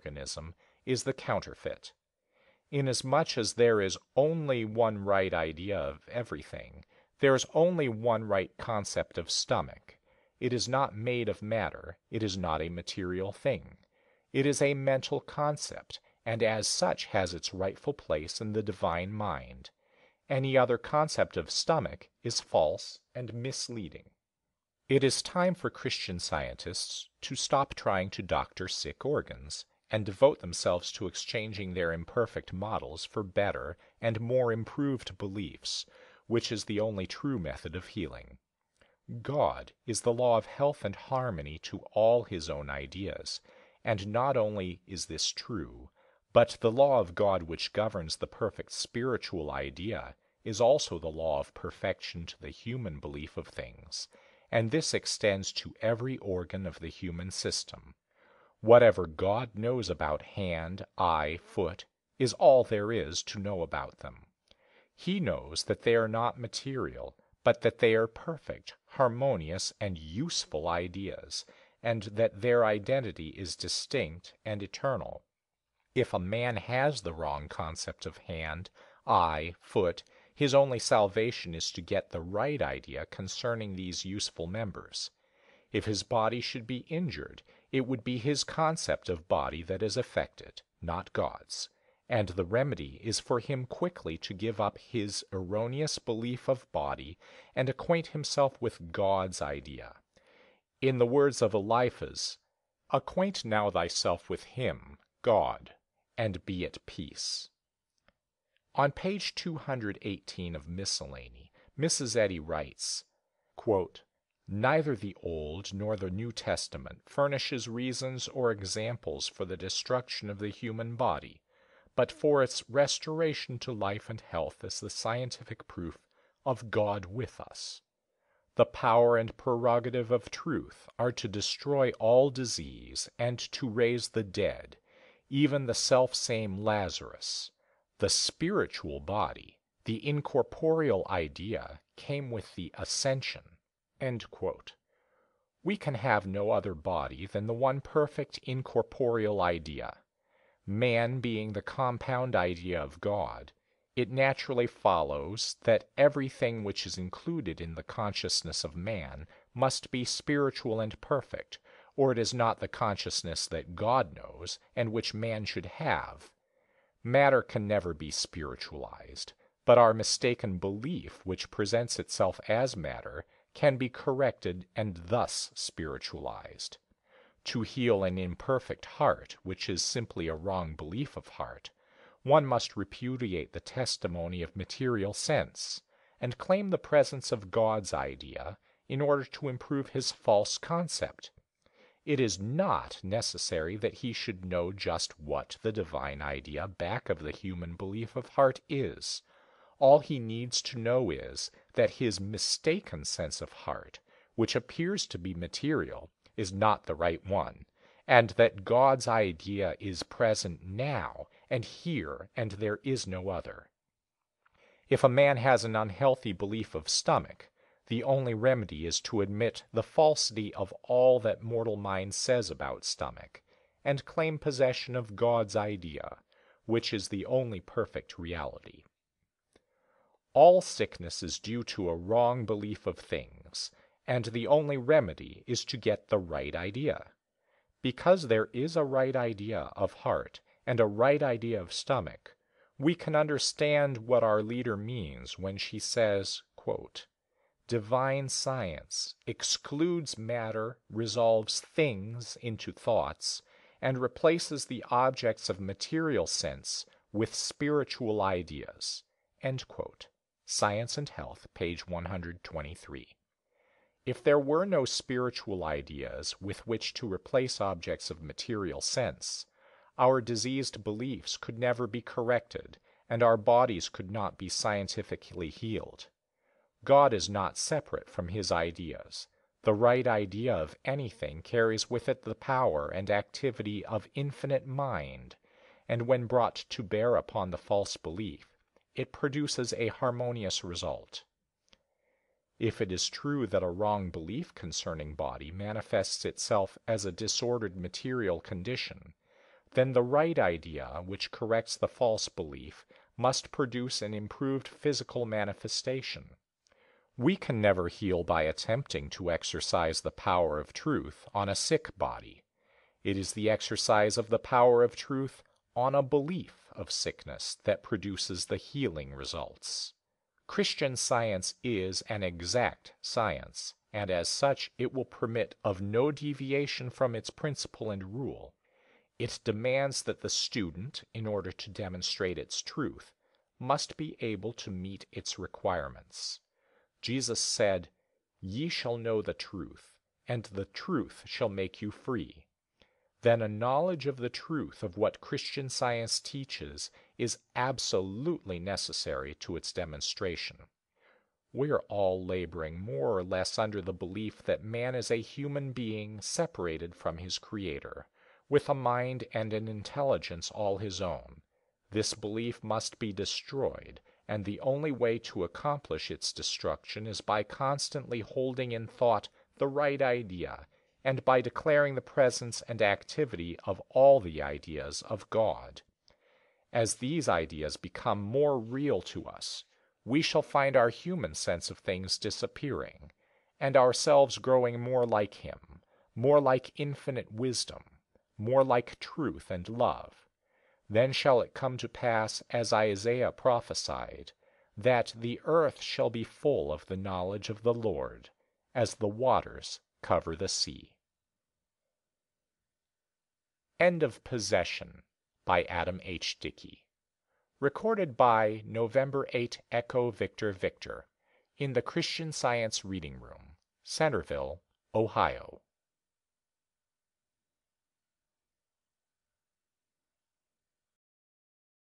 organism is the counterfeit. Inasmuch as there is only one right idea of everything, there is only one right concept of stomach. It is not made of matter, it is not a material thing. It is a mental concept, and as such has its rightful place in the divine mind. Any other concept of stomach is false and misleading. It is time for Christian Scientists to stop trying to doctor sick organs and devote themselves to exchanging their imperfect models for better and more improved beliefs, which is the only true method of healing. God is the law of health and harmony to all his own ideas, and not only is this true, but the law of God which governs the perfect spiritual idea is also the law of perfection to the human belief of things, and this extends to every organ of the human system. Whatever God knows about hand, eye, foot, is all there is to know about them. He knows that they are not material, but that they are perfect, harmonious, and useful ideas, and that their identity is distinct and eternal. If a man has the wrong concept of hand, eye, foot, his only salvation is to get the right idea concerning these useful members. If his body should be injured, it would be his concept of body that is affected, not God's, and the remedy is for him quickly to give up his erroneous belief of body and acquaint himself with God's idea. In the words of Eliphaz, "Acquaint now thyself with him, God, and be at peace." On page 218 of Miscellany, Mrs. Eddy writes, quote, "Neither the Old nor the New Testament furnishes reasons or examples for the destruction of the human body, but for its restoration to life and health as the scientific proof of God with us. The power and prerogative of truth are to destroy all disease and to raise the dead, even the selfsame Lazarus. The spiritual body, the incorporeal idea, came with the ascension." End quote. We can have no other body than the one perfect incorporeal idea. Man being the compound idea of God, it naturally follows that everything which is included in the consciousness of man must be spiritual and perfect, or it is not the consciousness that God knows and which man should have. Matter can never be spiritualized, but our mistaken belief, which presents itself as matter, can be corrected and thus spiritualized. To heal an imperfect heart, which is simply a wrong belief of heart, one must repudiate the testimony of material sense, and claim the presence of God's idea in order to improve his false concept. It is not necessary that he should know just what the divine idea back of the human belief of heart is. All he needs to know is that his mistaken sense of heart, which appears to be material, is not the right one, and that God's idea is present now and here, and there is no other. If a man has an unhealthy belief of stomach, the only remedy is to admit the falsity of all that mortal mind says about stomach, and claim possession of God's idea, which is the only perfect reality. All sickness is due to a wrong belief of things, and the only remedy is to get the right idea. Because there is a right idea of heart and a right idea of stomach, we can understand what our leader means when she says, quote, "Divine science excludes matter, resolves things into thoughts, and replaces the objects of material sense with spiritual ideas." End quote. Science and Health, page 123. If there were no spiritual ideas with which to replace objects of material sense, our diseased beliefs could never be corrected, and our bodies could not be scientifically healed. God is not separate from his ideas. The right idea of anything carries with it the power and activity of infinite mind, and when brought to bear upon the false belief, it produces a harmonious result. If it is true that a wrong belief concerning body manifests itself as a disordered material condition, then the right idea, which corrects the false belief, must produce an improved physical manifestation. We can never heal by attempting to exercise the power of truth on a sick body. It is the exercise of the power of truth on a belief of sickness that produces the healing results. Christian Science is an exact science, and as such it will permit of no deviation from its principle and rule. It demands that the student, in order to demonstrate its truth, must be able to meet its requirements. Jesus said, "Ye shall know the truth, and the truth shall make you free." Then a knowledge of the truth of what Christian Science teaches is absolutely necessary to its demonstration. We are all laboring more or less under the belief that man is a human being separated from his Creator, with a mind and an intelligence all his own. This belief must be destroyed, and the only way to accomplish its destruction is by constantly holding in thought the right idea, and by declaring the presence and activity of all the ideas of God. As these ideas become more real to us, we shall find our human sense of things disappearing, and ourselves growing more like Him, more like infinite wisdom, more like truth and love. Then shall it come to pass, as Isaiah prophesied, that the earth shall be full of the knowledge of the Lord, as the waters cover the sea. End of Possession by Adam H. Dickey. Recorded by November 8 Echo Victor Victor in the Christian Science Reading Room, Centerville, Ohio.